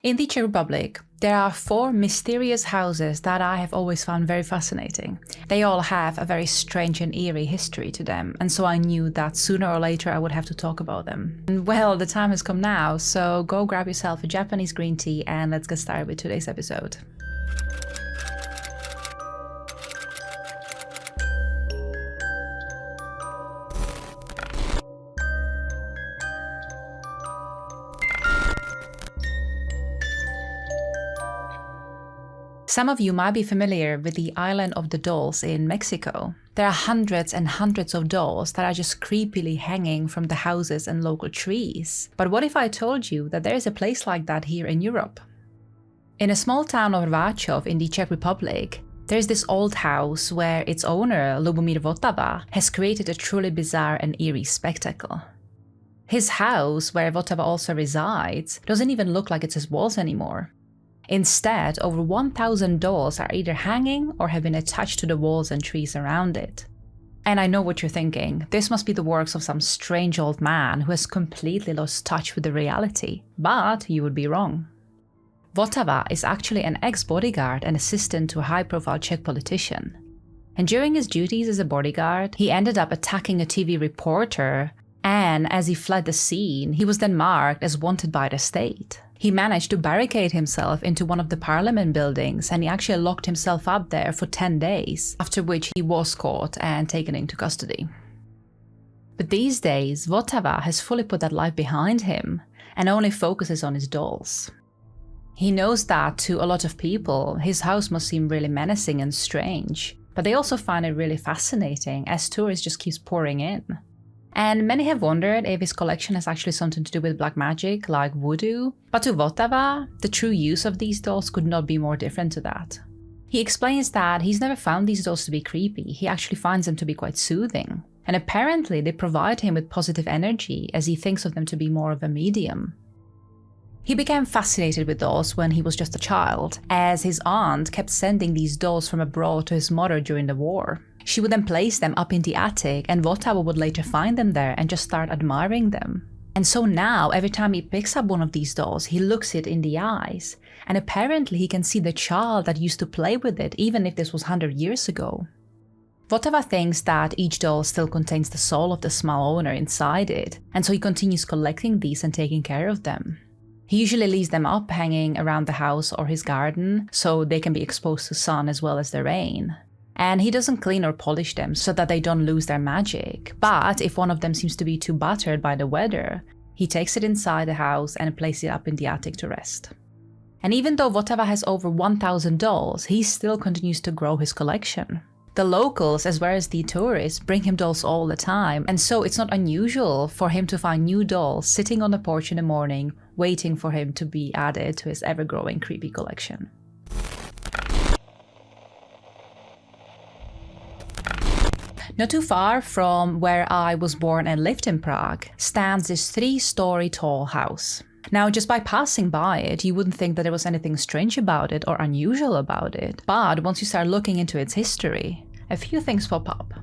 In the Czech Republic, there are 4 mysterious houses that I have always found very fascinating. They all have a very strange and eerie history to them, and so I knew that sooner or later I would have to talk about them. And well, the time has come now, so go grab yourself a Japanese green tea and let's get started with today's episode. Some of you might be familiar with the Island of the Dolls in Mexico. There are hundreds and hundreds of dolls that are just creepily hanging from the houses and local trees. But what if I told you that there is a place like that here in Europe? In a small town of Rváčov in the Czech Republic, there's this old house where its owner, Lubomír Votava, has created a truly bizarre and eerie spectacle. His house, where Votava also resides, doesn't even look like it has walls anymore. Instead, over 1,000 dolls are either hanging or have been attached to the walls and trees around it. And I know what you're thinking, this must be the works of some strange old man who has completely lost touch with the reality, but you would be wrong. Votava is actually an ex-bodyguard and assistant to a high-profile Czech politician. And during his duties as a bodyguard, he ended up attacking a TV reporter, and as he fled the scene, he was then marked as wanted by the state. He managed to barricade himself into one of the parliament buildings and he actually locked himself up there for 10 days, after which he was caught and taken into custody. But these days, Votava has fully put that life behind him and only focuses on his dolls. He knows that to a lot of people, his house must seem really menacing and strange, but they also find it really fascinating as tourists just keep pouring in. And many have wondered if his collection has actually something to do with black magic, like voodoo. But to Votava, the true use of these dolls could not be more different to that. He explains that he's never found these dolls to be creepy, he actually finds them to be quite soothing. And apparently they provide him with positive energy as he thinks of them to be more of a medium. He became fascinated with dolls when he was just a child, as his aunt kept sending these dolls from abroad to his mother during the war. She would then place them up in the attic and Votava would later find them there and just start admiring them. And so now, every time he picks up one of these dolls, he looks it in the eyes. And apparently he can see the child that used to play with it, even if this was 100 years ago. Votava thinks that each doll still contains the soul of the small owner inside it, and so he continues collecting these and taking care of them. He usually leaves them up hanging around the house or his garden, so they can be exposed to sun as well as the rain. And he doesn't clean or polish them so that they don't lose their magic, but if one of them seems to be too battered by the weather, he takes it inside the house and places it up in the attic to rest. And even though Votava has over 1,000 dolls, he still continues to grow his collection. The locals, as well as the tourists, bring him dolls all the time, and so it's not unusual for him to find new dolls sitting on the porch in the morning, waiting for him to be added to his ever-growing creepy collection. Not too far from where I was born and lived in Prague stands this 3-story tall house. Now, just by passing by it, you wouldn't think that there was anything strange about it or unusual about it, but once you start looking into its history, a few things pop up.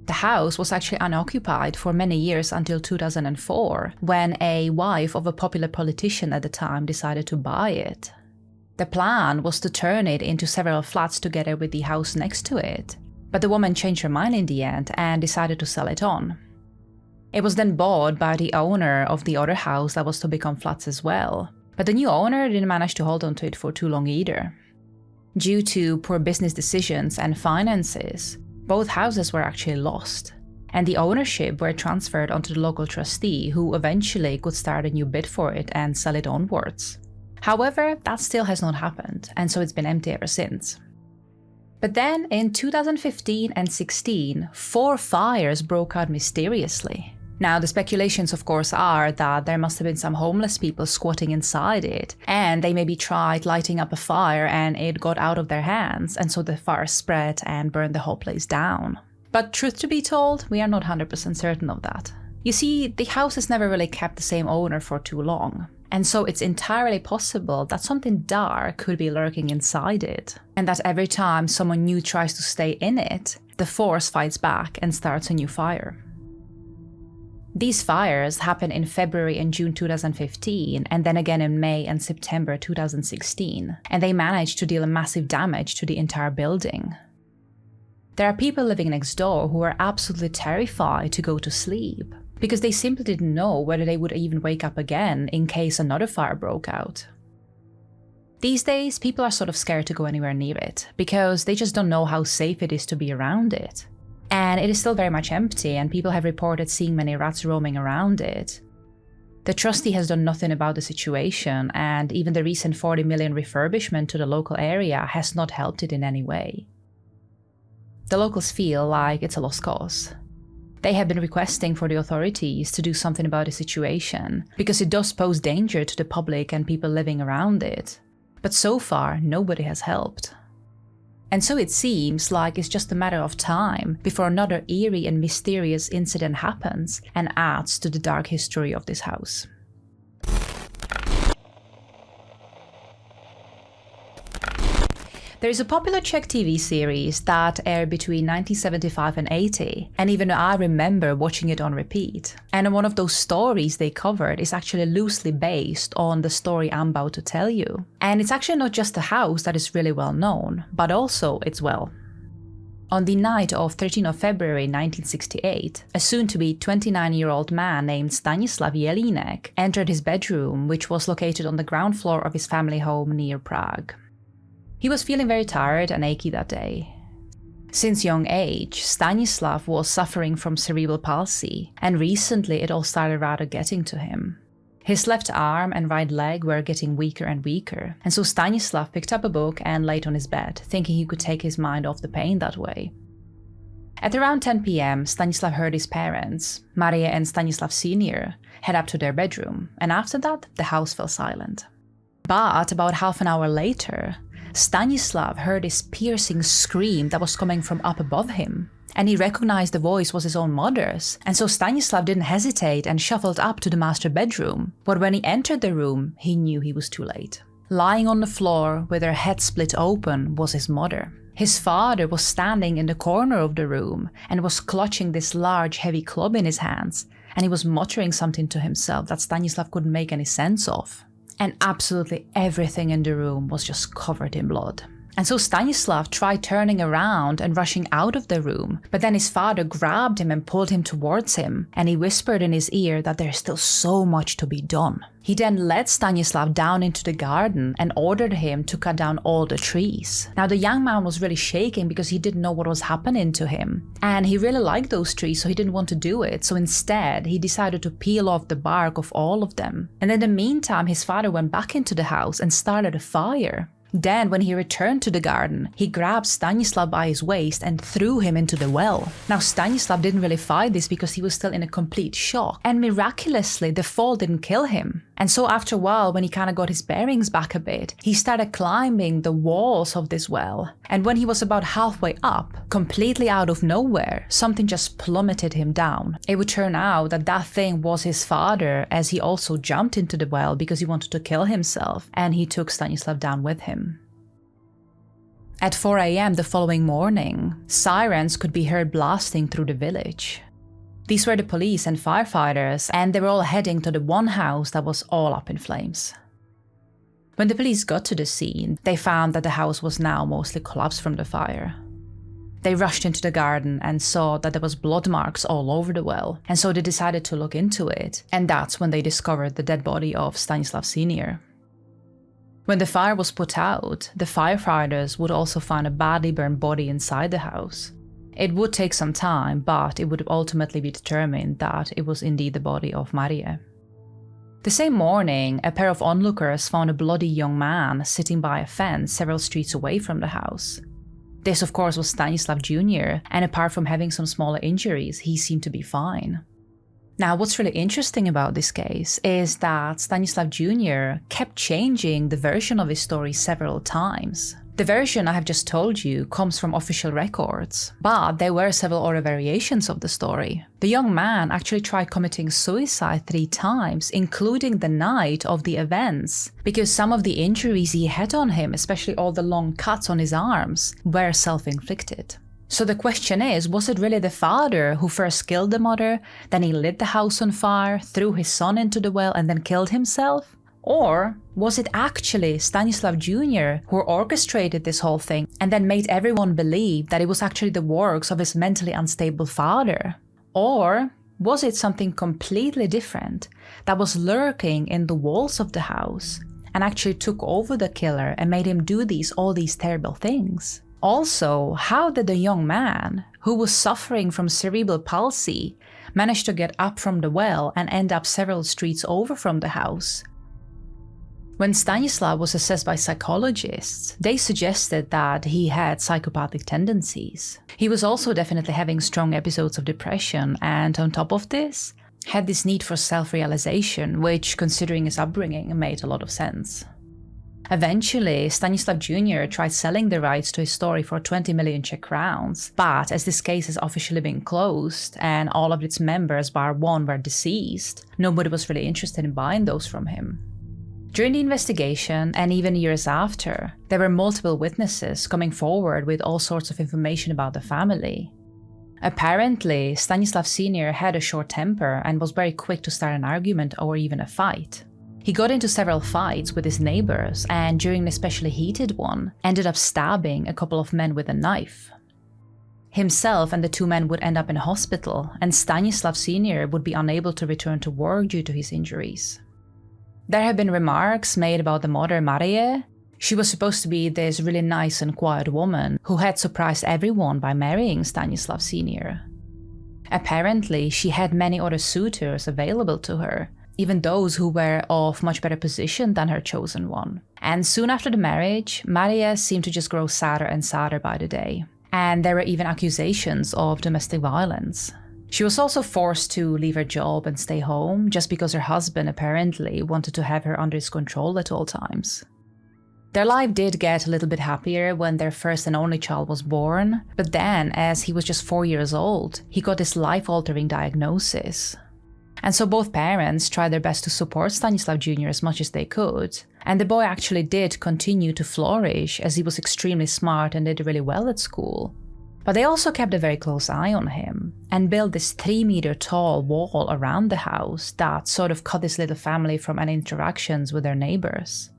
The house was actually unoccupied for many years until 2004, when a wife of a popular politician at the time decided to buy it. The plan was to turn it into several flats together with the house next to it. But the woman changed her mind in the end and decided to sell it on. It was then bought by the owner of the other house that was to become flats as well, but the new owner didn't manage to hold on to it for too long either. Due to poor business decisions and finances, both houses were actually lost, and the ownership were transferred onto the local trustee who eventually could start a new bid for it and sell it onwards. However, that still has not happened, and so it's been empty ever since. But then, in 2015 and 16, 4 fires broke out mysteriously. Now, the speculations of course are that there must have been some homeless people squatting inside it, and they maybe tried lighting up a fire and it got out of their hands, and so the fire spread and burned the whole place down. But truth to be told, we are not 100% certain of that. You see, the house has never really kept the same owner for too long. And so it's entirely possible that something dark could be lurking inside it, and that every time someone new tries to stay in it, the force fights back and starts a new fire. These fires happened in February and June 2015, and then again in May and September 2016, and they managed to deal massive damage to the entire building. There are people living next door who are absolutely terrified to go to sleep, because they simply didn't know whether they would even wake up again in case another fire broke out. These days, people are sort of scared to go anywhere near it, because they just don't know how safe it is to be around it. And it is still very much empty, and people have reported seeing many rats roaming around it. The trustee has done nothing about the situation, and even the recent 40 million refurbishment to the local area has not helped it in any way. The locals feel like it's a lost cause. They have been requesting for the authorities to do something about the situation, because it does pose danger to the public and people living around it. But so far, nobody has helped. And so it seems like it's just a matter of time before another eerie and mysterious incident happens and adds to the dark history of this house. There is a popular Czech TV series that aired between 1975 and 80, and even I remember watching it on repeat. And one of those stories they covered is actually loosely based on the story I'm about to tell you. And it's actually not just a house that is really well known, but also its well. On the night of 13th of February 1968, a soon-to-be 29-year-old man named Stanislav Jelínek entered his bedroom, which was located on the ground floor of his family home near Prague. He was feeling very tired and achy that day. Since young age, Stanislav was suffering from cerebral palsy, and recently it all started rather getting to him. His left arm and right leg were getting weaker and weaker, and so Stanislav picked up a book and laid on his bed, thinking he could take his mind off the pain that way. At around 10 p.m., Stanislav heard his parents, Maria and Stanislav Sr., head up to their bedroom, and after that, the house fell silent. But about half an hour later, Stanislav heard this piercing scream that was coming from up above him, and he recognized the voice was his own mother's, and so Stanislav didn't hesitate and shuffled up to the master bedroom, but when he entered the room, he knew he was too late. Lying on the floor with her head split open was his mother. His father was standing in the corner of the room and was clutching this large heavy club in his hands, and he was muttering something to himself that Stanislav couldn't make any sense of. And absolutely everything in the room was just covered in blood. And so Stanislav tried turning around and rushing out of the room, but then his father grabbed him and pulled him towards him, and he whispered in his ear that there's still so much to be done. He then led Stanislav down into the garden and ordered him to cut down all the trees. Now the young man was really shaking because he didn't know what was happening to him, and he really liked those trees, so he didn't want to do it. So instead, he decided to peel off the bark of all of them. And in the meantime, his father went back into the house and started a fire. Then, when he returned to the garden, he grabbed Stanislav by his waist and threw him into the well. Now, Stanislav didn't really fight this because he was still in a complete shock, and miraculously, the fall didn't kill him. And so after a while, when he kind of got his bearings back a bit, he started climbing the walls of this well. And when he was about halfway up, completely out of nowhere, something just plummeted him down. It would turn out that that thing was his father, as he also jumped into the well because he wanted to kill himself, and he took Stanislav down with him. At 4 a.m. the following morning, sirens could be heard blasting through the village. These were the police and firefighters, and they were all heading to the one house that was all up in flames. When the police got to the scene, they found that the house was now mostly collapsed from the fire. They rushed into the garden and saw that there was blood marks all over the well, and so they decided to look into it, and that's when they discovered the dead body of Stanislav Sr. When the fire was put out, the firefighters would also find a badly burned body inside the house. It would take some time, but it would ultimately be determined that it was indeed the body of Maria. The same morning, a pair of onlookers found a bloody young man sitting by a fence several streets away from the house. This, of course, was Stanislav Jr., and apart from having some smaller injuries, he seemed to be fine. Now, what's really interesting about this case is that Stanislav Jr. kept changing the version of his story several times. The version I have just told you comes from official records, but there were several other variations of the story. The young man actually tried committing suicide 3 times, including the night of the events, because some of the injuries he had on him, especially all the long cuts on his arms, were self-inflicted. So the question is, was it really the father who first killed the mother, then he lit the house on fire, threw his son into the well and then killed himself? Or was it actually Stanislav Jr. who orchestrated this whole thing and then made everyone believe that it was actually the works of his mentally unstable father? Or was it something completely different that was lurking in the walls of the house and actually took over the killer and made him do all these terrible things? Also, how did the young man, who was suffering from cerebral palsy, manage to get up from the well and end up several streets over from the house? When Stanislav was assessed by psychologists, they suggested that he had psychopathic tendencies. He was also definitely having strong episodes of depression, and on top of this, had this need for self-realization, which, considering his upbringing, made a lot of sense. Eventually, Stanislav Jr. tried selling the rights to his story for 20 million Czech crowns, but as this case has officially been closed and all of its members bar one were deceased, nobody was really interested in buying those from him. During the investigation, and even years after, there were multiple witnesses coming forward with all sorts of information about the family. Apparently, Stanislav Sr. had a short temper and was very quick to start an argument or even a fight. He got into several fights with his neighbors, and during an especially heated one, ended up stabbing a couple of men with a knife. Himself and the two men would end up in a hospital, and Stanislav Sr. would be unable to return to work due to his injuries. There have been remarks made about the mother, Marie. She was supposed to be this really nice and quiet woman who had surprised everyone by marrying Stanislav Sr. Apparently, she had many other suitors available to her, even those who were of much better position than her chosen one. And soon after the marriage, Maria seemed to just grow sadder and sadder by the day. And there were even accusations of domestic violence. She was also forced to leave her job and stay home just because her husband apparently wanted to have her under his control at all times. Their life did get a little bit happier when their first and only child was born, but then, as he was just 4 years old, he got this life-altering diagnosis. And so both parents tried their best to support Stanislav Jr. as much as they could, and the boy actually did continue to flourish as he was extremely smart and did really well at school. But they also kept a very close eye on him, and built this 3-meter-tall wall around the house that sort of cut this little family from any interactions with their neighbors.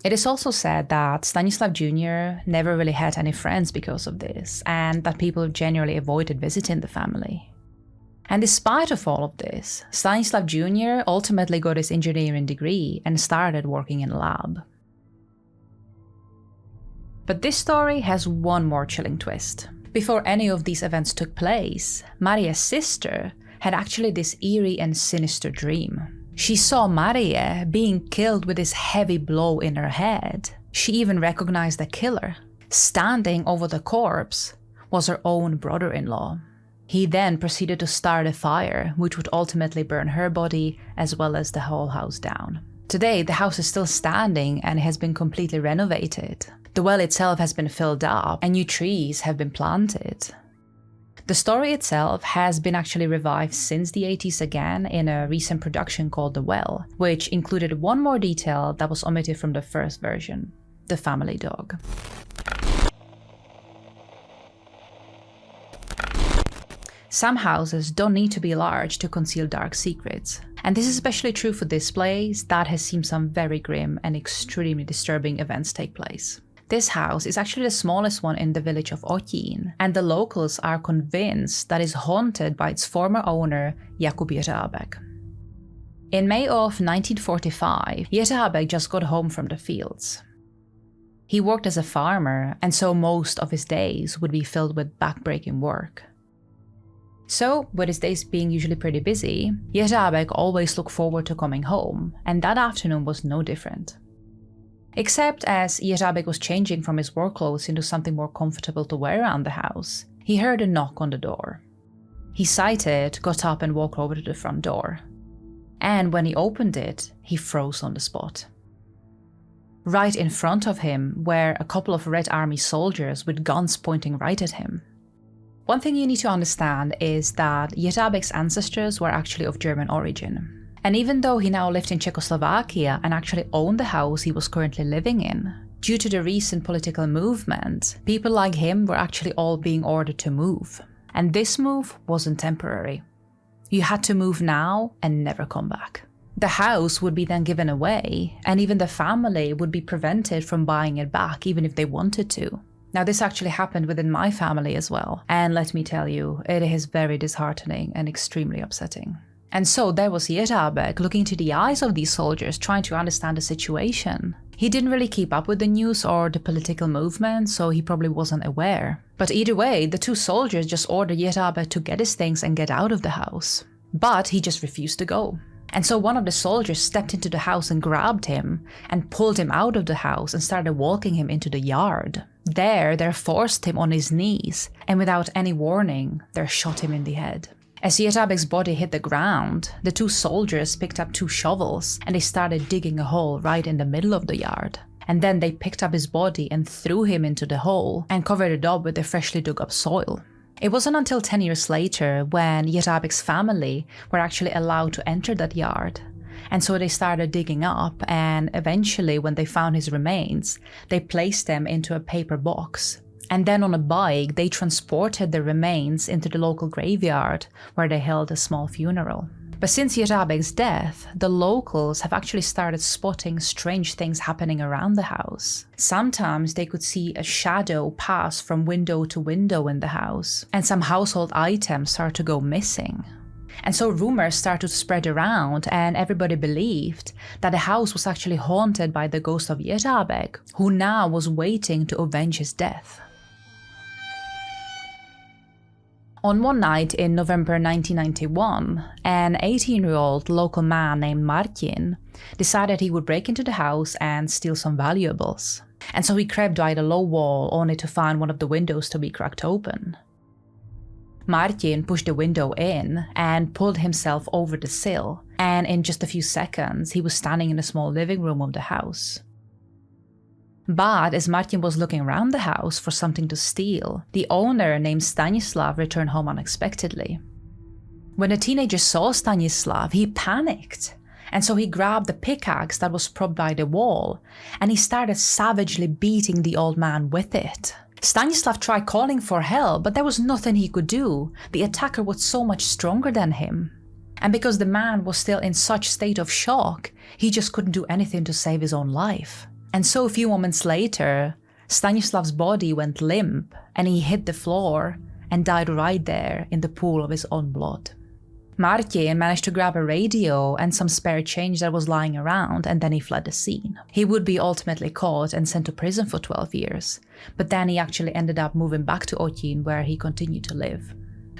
It is also said that Stanislav Jr. never really had any friends because of this, and that people generally avoided visiting the family. And despite of all of this, Stanislav Jr. ultimately got his engineering degree and started working in a lab. But this story has one more chilling twist. Before any of these events took place, Maria's sister had actually this eerie and sinister dream. She saw Maria being killed with this heavy blow in her head. She even recognized the killer. Standing over the corpse was her own brother-in-law. He then proceeded to start a fire, which would ultimately burn her body as well as the whole house down. Today, the house is still standing and has been completely renovated. The well itself has been filled up and new trees have been planted. The story itself has been actually revived since the 80s again in a recent production called The Well, which included one more detail that was omitted from the first version: the family dog. Some houses don't need to be large to conceal dark secrets, and this is especially true for this place that has seen some very grim and extremely disturbing events take place. This house is actually the smallest one in the village of Otin, and the locals are convinced that it's haunted by its former owner, Jakub Jeřábek. In May of 1945, Jeřábek just got home from the fields. He worked as a farmer, and so most of his days would be filled with backbreaking work. So, with his days being usually pretty busy, Jeřábek always looked forward to coming home, and that afternoon was no different. Except as Jeřábek was changing from his work clothes into something more comfortable to wear around the house, he heard a knock on the door. He sighted, got up and walked over to the front door. And when he opened it, he froze on the spot. Right in front of him were a couple of Red Army soldiers with guns pointing right at him. One thing you need to understand is that Jeřábek's ancestors were actually of German origin. And even though he now lived in Czechoslovakia and actually owned the house he was currently living in, Due to the recent political movement, people like him were actually all being ordered to move. And this move wasn't temporary. You had to move now and never come back. The house would be then given away, and even the family would be prevented from buying it back even if they wanted to. Now, this actually happened within my family as well, and let me tell you, it is very disheartening and extremely upsetting. And so there was Yerabek looking into the eyes of these soldiers, trying to understand the situation. He didn't really keep up with the news or the political movement, so he probably wasn't aware. But either way, the two soldiers just ordered Yerabek to get his things and get out of the house. But he just refused to go. And so one of the soldiers stepped into the house and grabbed him and pulled him out of the house and started walking him into the yard. There, they forced him on his knees, and without any warning, they shot him in the head. As Yerabek's body hit the ground, the two soldiers picked up 2 shovels and they started digging a hole right in the middle of the yard. And then they picked up his body and threw him into the hole and covered it up with the freshly dug up soil. It wasn't until 10 years later when Yerabek's family were actually allowed to enter that yard. And so they started digging up, and eventually when they found his remains, they placed them into a paper box. And then on a bike, they transported the remains into the local graveyard where they held a small funeral. But since Yerabek's death, the locals have actually started spotting strange things happening around the house. Sometimes they could see a shadow pass from window to window in the house, and some household items start to go missing. And so rumors started to spread around, and everybody believed that the house was actually haunted by the ghost of Yerabek, who now was waiting to avenge his death. On one night in November 1991, an 18-year-old local man named Martin decided he would break into the house and steal some valuables. And so he crept by the low wall only to find one of the windows to be cracked open. Martin pushed the window in and pulled himself over the sill, and in just a few seconds he was standing in a small living room of the house. But as Martin was looking around the house for something to steal, the owner named Stanislav returned home unexpectedly. When the teenager saw Stanislav, he panicked, and so he grabbed the pickaxe that was propped by the wall, and he started savagely beating the old man with it. Stanislav tried calling for help, but there was nothing he could do. The attacker was so much stronger than him. And because the man was still in such state of shock, he just couldn't do anything to save his own life. And so a few moments later, Stanislav's body went limp and he hit the floor and died right there in the pool of his own blood. Martin managed to grab a radio and some spare change that was lying around, and then he fled the scene. He would be ultimately caught and sent to prison for 12 years, but then he actually ended up moving back to Otin, where he continued to live.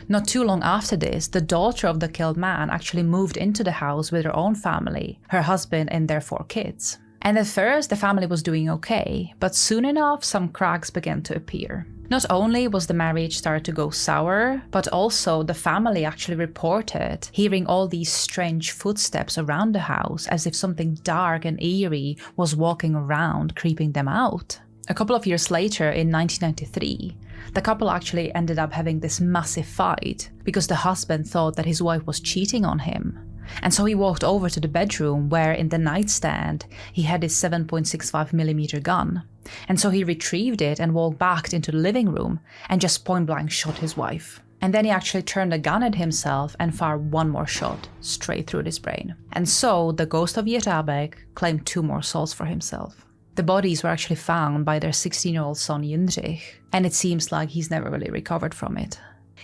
Not too long after this, the daughter of the killed man actually moved into the house with her own family, her husband and their 4 kids. And at first, the family was doing okay, but soon enough, some cracks began to appear. Not only was the marriage starting to go sour, but also the family actually reported hearing all these strange footsteps around the house, as if something dark and eerie was walking around, creeping them out. A couple of years later, in 1993, the couple actually ended up having this massive fight because the husband thought that his wife was cheating on him. And so he walked over to the bedroom where in the nightstand he had his 7.65mm gun. And so he retrieved it and walked back into the living room and just point blank shot his wife. And then he actually turned the gun at himself and fired one more shot straight through his brain. And so the ghost of Yerabek claimed 2 more souls for himself. The bodies were actually found by their 16-year-old son Jindřich, and it seems like he's never really recovered from it.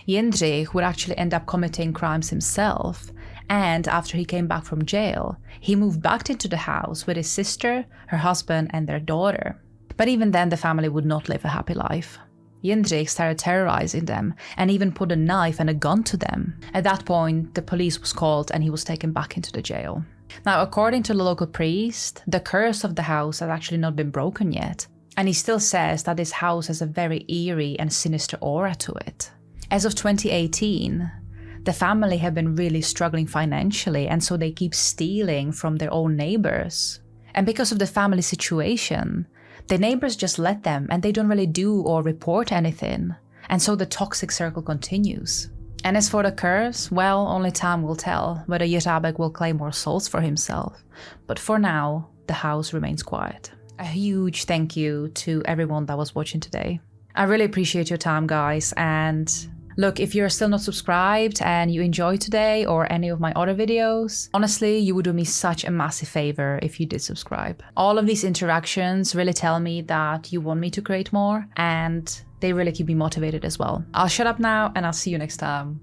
Jindřich would actually end up committing crimes himself, and after he came back from jail, he moved back into the house with his sister, her husband, and their daughter. But even then, the family would not live a happy life. Jindřich started terrorizing them and even put a knife and a gun to them. At that point, the police was called and he was taken back into the jail. Now, according to the local priest, the curse of the house had actually not been broken yet, and he still says that this house has a very eerie and sinister aura to it. As of 2018, the family have been really struggling financially, and so they keep stealing from their own neighbors. And because of the family situation, the neighbors just let them and they don't really do or report anything. And so the toxic circle continues. And as for the curse, well, only time will tell whether Yerabek will claim more souls for himself. But for now, the house remains quiet. A huge thank you to everyone that was watching today. I really appreciate your time, guys, and look, if you're still not subscribed and you enjoyed today or any of my other videos, honestly, you would do me such a massive favor if you did subscribe. All of these interactions really tell me that you want me to create more, and they really keep me motivated as well. I'll shut up now and I'll see you next time.